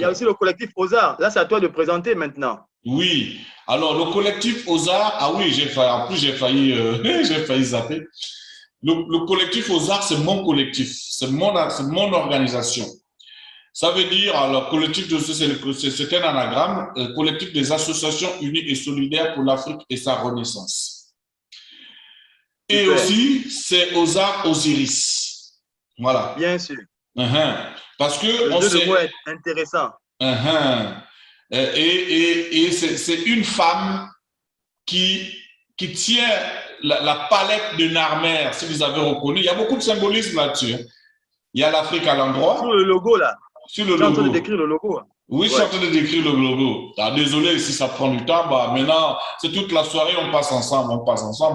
y a aussi le collectif Ozar. Là, c'est à toi de présenter maintenant. Oui. Alors, le collectif Ozar, ah oui, en plus, j'ai failli zapper. Le collectif Ozar, c'est mon collectif. C'est mon organisation. Ça veut dire, alors, collectif de c'est un anagramme, collectif des associations unies et solidaires pour l'Afrique et sa renaissance. Et Super. aussi, c'est Ozar Osiris. Voilà. Bien sûr. Parce que Le on jeu de sait. mots est intéressant. Et c'est une femme qui, qui tient la palette de Narmer, si vous avez reconnu. Il y a beaucoup de symbolisme là-dessus. Il y a l'Afrique à Sur l'endroit, le logo, là. sur le Tu es en train de logo. décrire le logo. Oui, je suis Ouais. en train de décrire le logo. Ah, désolé si ça prend du temps. Bah, maintenant, c'est toute la soirée, on passe ensemble,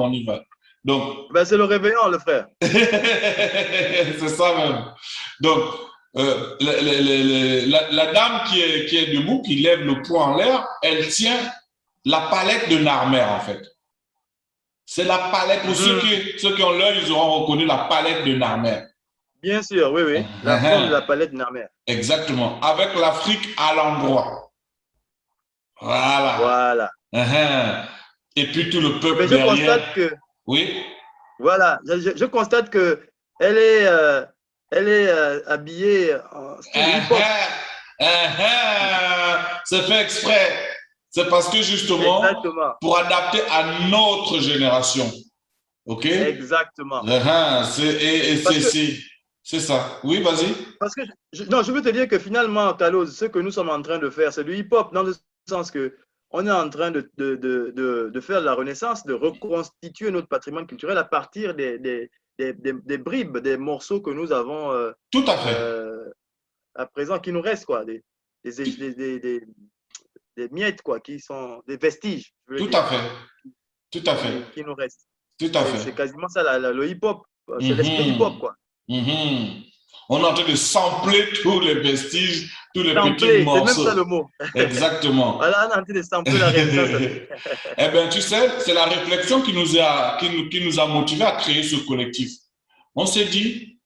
on y va. Donc, Ben, c'est le réveillon, le frère. c'est ça même. Donc, la dame qui est debout, qui lève le poing en l'air, elle tient la palette de Narmer, en fait. C'est la palette. Pour ceux qui ont l'œil, ils auront reconnu la palette de Narmer. Bien sûr, oui, oui. La forme de la palette Narmer. Exactement. Avec l'Afrique à l'endroit. Voilà. Voilà. Et puis tout le Ben, peuple je constate derrière. que, Oui. voilà, je constate que elle est habillée en style hip-hop. C'est fait exprès. C'est parce que justement, Exactement. pour adapter à notre génération. OK? Exactement. Parce que, C'est ça. Oui, vas-y. parce que non, je veux te dire que finalement, Carlos, ce que nous sommes en train de faire, c'est du hip-hop, dans le sens que on est en train de faire la renaissance, de reconstituer notre patrimoine culturel à partir des bribes, des morceaux que nous avons Tout à fait. à présent, qui nous restent, quoi, des, des, des, des miettes, quoi, qui sont des vestiges, je veux Tout dire, à fait. Tout à fait. qui nous restent. Tout à fait. C'est quasiment ça, le hip-hop. C'est l'esprit hip-hop, Mhm. quoi. Mhm. On est en train de sampler tous les vestiges, tous les petits Sampler, c'est même ça le morceaux. mot. Exactement. Voilà, on est en train de sampler la Renaissance. Eh bien, tu sais, c'est la réflexion qui nous a motivés à créer ce collectif. On s'est dit,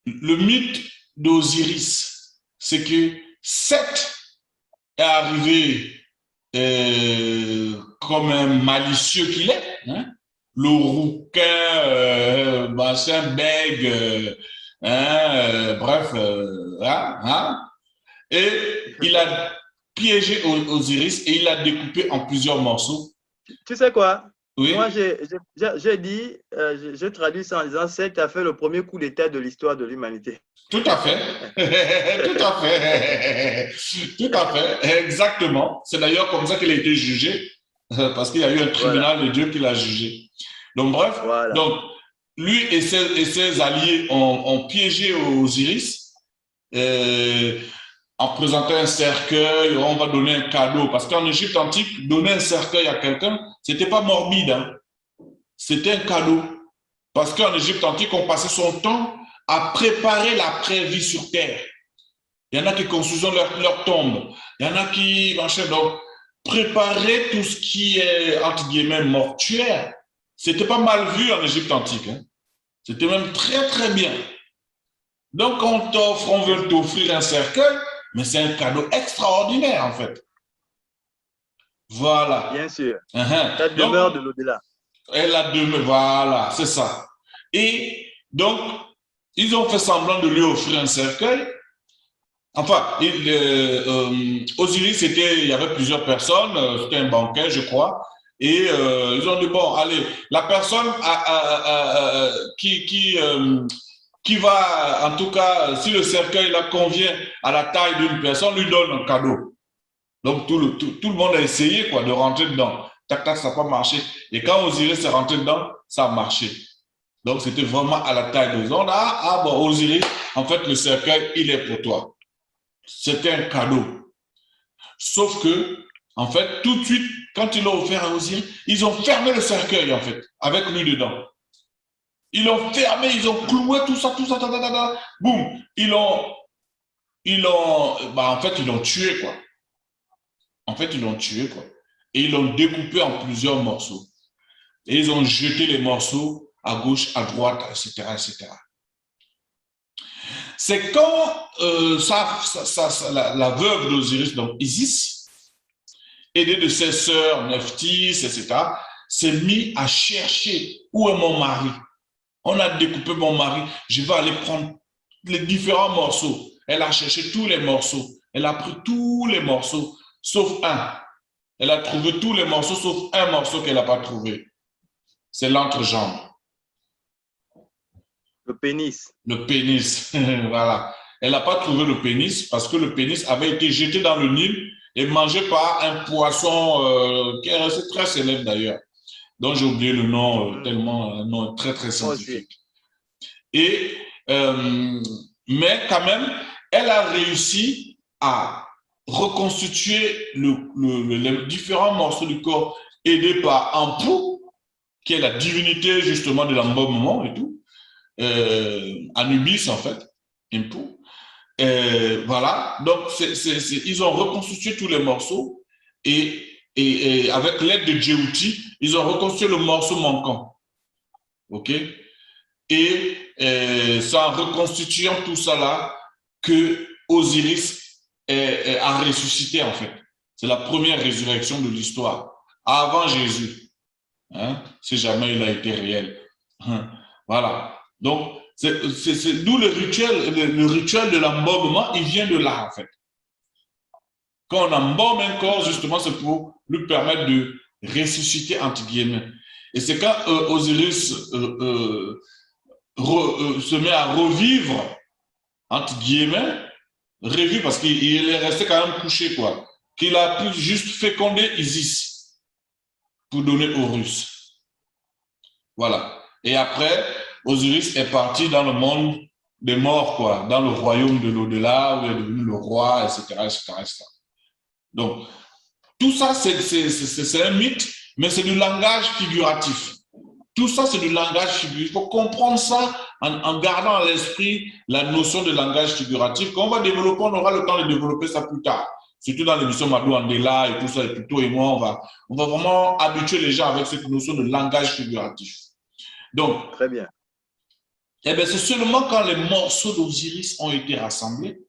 le mythe d'Osiris, c'est que Seth est arrivé comme un malicieux qu'il est, hein? Le rouquin, machin, bègue, bref, et il a piégé Osiris et il l'a découpé en plusieurs morceaux. Tu sais quoi? Moi, Oui, j'ai dit, je traduis ça en disant, c'est a fait le premier coup d'État de l'histoire de l'humanité. tout à fait. Tout à fait. Tout à fait. Exactement. C'est d'ailleurs comme ça qu'il a été jugé, parce qu'il y a eu un Voilà, tribunal de Dieu qui l'a jugé. Donc, bref, voilà. donc, lui et ses alliés ont piégé Osiris en présentant un cercueil, on va donner un cadeau. Parce qu'en Égypte antique, donner un cercueil à quelqu'un, c'était pas morbide, hein. C'était un cadeau. Parce qu'en Égypte antique, on passait son temps à préparer l'après-vie sur Terre. Il y en a qui construisent leur tombe. Il y en a qui machin. Donc, préparer tout ce qui est, entre guillemets, mortuaire, c'était pas mal vu en Égypte antique, hein. C'était même très, très bien. Donc, on t'offre, on veut t'offrir un cercueil, mais c'est un cadeau extraordinaire, en fait. Voilà. Bien sûr. La Donc, demeure de l'au-delà. elle a demeuré, voilà, c'est ça. Et donc, ils ont fait semblant de lui offrir un cercueil. Enfin, Osiris, il y avait plusieurs personnes, c'était un banquet, je crois. Et ils ont dit, bon, allez, la personne qui va, en tout cas, si le cercueil là convient à la taille d'une personne, lui donne un cadeau. Donc, tout le monde a essayé quoi, de rentrer dedans. Tac, tac, ça n'a pas marché. Et quand Osiris est rentré dedans, ça a marché. Donc, c'était vraiment à la taille de l'homme. Bon, Osiris, en fait, le cercueil, il est pour toi. C'était un cadeau. Sauf que, en fait, tout de suite, quand ils l'ont offert à Osiris, ils ont fermé le cercueil, en fait, avec lui dedans. Ils l'ont fermé, ils ont cloué tout ça, boum. En fait, ils l'ont tué, quoi. En fait, ils l'ont tué, quoi. Et ils l'ont découpé en plusieurs morceaux. Et ils ont jeté les morceaux à gauche, à droite, etc., etc. C'est quand la veuve d'Osiris, donc Isis, aidée de ses sœurs, Nephthys, etc., s'est mise à chercher où est mon mari. On a découpé mon mari, je vais aller prendre les différents morceaux. Elle a cherché tous les morceaux. Elle a pris tous les morceaux, sauf un. Elle a trouvé tous les morceaux, sauf un morceau qu'elle n'a pas trouvé. C'est l'entrejambe. Le pénis. Le pénis, voilà. Elle n'a pas trouvé le pénis parce que le pénis avait été jeté dans le Nil et mangé par un poisson qui est resté très célèbre d'ailleurs, dont j'ai oublié le nom, tellement un nom très très scientifique. Et, mais quand même, elle a réussi à reconstituer les différents morceaux du corps aidés par Ampou, qui est la divinité justement de l'embaumement et tout, Anubis en fait, Ampou. Voilà, donc ils ont reconstitué tous les morceaux et avec l'aide de Djéouti, ils ont reconstruit le morceau manquant. OK? Et c'est en reconstituant tout ça là que Osiris a ressuscité en fait. C'est la première résurrection de l'histoire, avant Jésus, hein, si jamais il a été réel. Voilà. Donc, d'où le rituel de l'embaumement, il vient de là en fait. Quand on embaume un corps, justement, c'est pour lui permettre de ressusciter entre guillemets. Et c'est quand Osiris se met à revivre, entre guillemets, revivre parce qu'il est resté quand même couché, quoi, qu'il a pu juste féconder Isis pour donner Horus. Voilà. Et après, Osiris est parti dans le monde des morts, quoi, dans le royaume de l'au-delà, où il est devenu le roi, etc., etc., etc. Donc, tout ça, c'est un mythe, mais c'est du langage figuratif. Tout ça, c'est du langage figuratif. Il faut comprendre ça en gardant à l'esprit la notion de langage figuratif. Quand on va développer, on aura le temps de développer ça plus tard. Surtout dans l'émission Madou Andela et tout ça, et Tuto et moi, on va vraiment habituer les gens avec cette notion de langage figuratif. Donc, très bien. Eh bien, c'est seulement quand les morceaux d'Osiris ont été rassemblés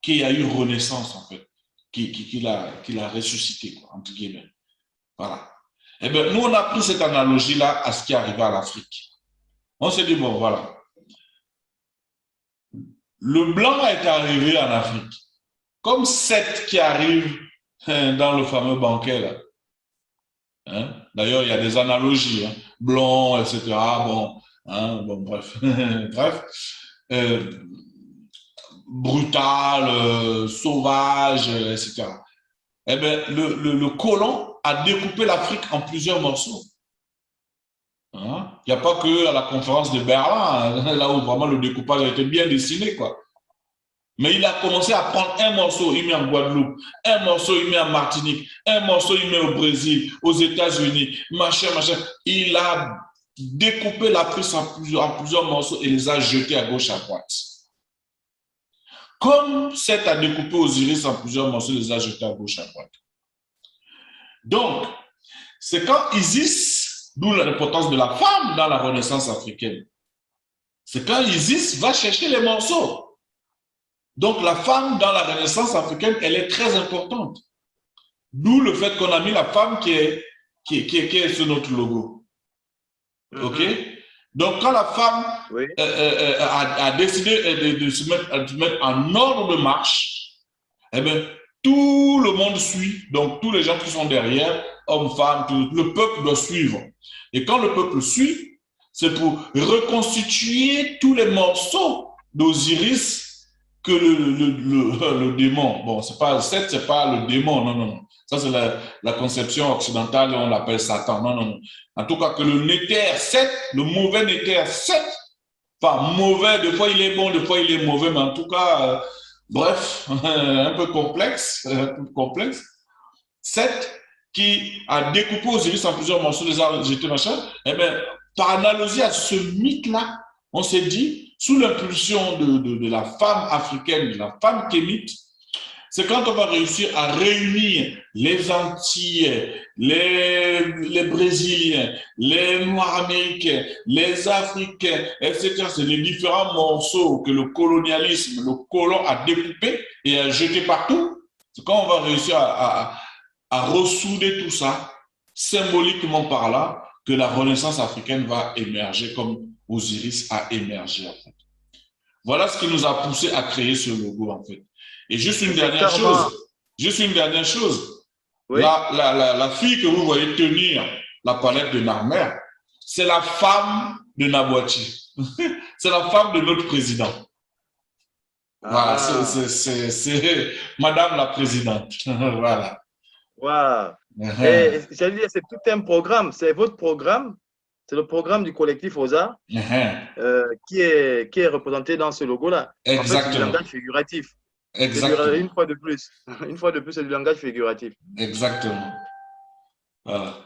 qu'il y a eu renaissance, en fait, qu'il a ressuscité, quoi, entre guillemets. Voilà. Eh bien, nous, on a pris cette analogie-là à ce qui est arrivé à l'Afrique. On s'est dit, bon, voilà. Le blanc est arrivé en Afrique, comme Seth qui arrive dans le fameux banquet, là. Hein? D'ailleurs, il y a des analogies, hein? Blond, etc. Bon, hein? Bon, bref. Bref. Brutal, sauvage, etc. Eh bien, le colon a découpé l'Afrique en plusieurs morceaux. Hein? Il n'y a pas que à la conférence de Berlin, hein, là où vraiment le découpage a été bien dessiné, quoi. Mais il a commencé à prendre un morceau, il met en Guadeloupe, un morceau, il met en Martinique, un morceau, il met au Brésil, aux États-Unis, machin. Il a découpé l'Afrique en plusieurs morceaux et les a jetés à gauche, à droite. Comme Seth a découpé Osiris en plusieurs morceaux, les a jetés à gauche, à droite. Donc, c'est quand Isis, d'où l'importance de la femme dans la Renaissance africaine, c'est quand Isis va chercher les morceaux. Donc, la femme dans la Renaissance africaine, elle est très importante. D'où le fait qu'on a mis la femme qui est sur notre logo. OK? Donc, quand la femme a décidé de se mettre en ordre de marche, eh bien, tout le monde suit. Donc, tous les gens qui sont derrière, hommes, femmes, le peuple doit suivre. Et quand le peuple suit, c'est pour reconstituer tous les morceaux d'Osiris que le démon. Bon, Seth, c'est pas le démon, non. Ça, c'est la conception occidentale, on l'appelle Satan. Non. En tout cas, que le Néther, Seth, le mauvais Néther, Seth, enfin, mauvais, des fois il est bon, des fois il est mauvais, mais en tout cas, bref, un peu complexe. Seth, qui a découpé Osiris en plusieurs morceaux, les a jetés, machin, eh bien, par analogie à ce mythe-là, on s'est dit, sous l'impulsion de la femme africaine, de la femme kémite, C'est quand on va réussir à réunir les Antillais, les Brésiliens, les Noirs américains, les Africains, etc. C'est les différents morceaux que le colonialisme, le colon a découpés et a jetés partout. C'est quand on va réussir à ressouder tout ça, symboliquement par là, que la Renaissance africaine va émerger comme Osiris a émergé en fait. Voilà ce qui nous a poussé à créer ce logo en fait. Et juste une dernière chose, Oui. la fille que vous voyez tenir la palette de Narmer, c'est la femme de Nabouachi. C'est la femme de notre président. Voilà, c'est Madame la Présidente. Voilà. Wow. Et j'allais dire, c'est tout un programme, c'est votre programme, c'est le programme du collectif OSA qui est représenté dans ce logo-là. En fait, c'est du langage figuratif. Exactement. Une fois de plus, c'est du langage figuratif. Exactement. Voilà.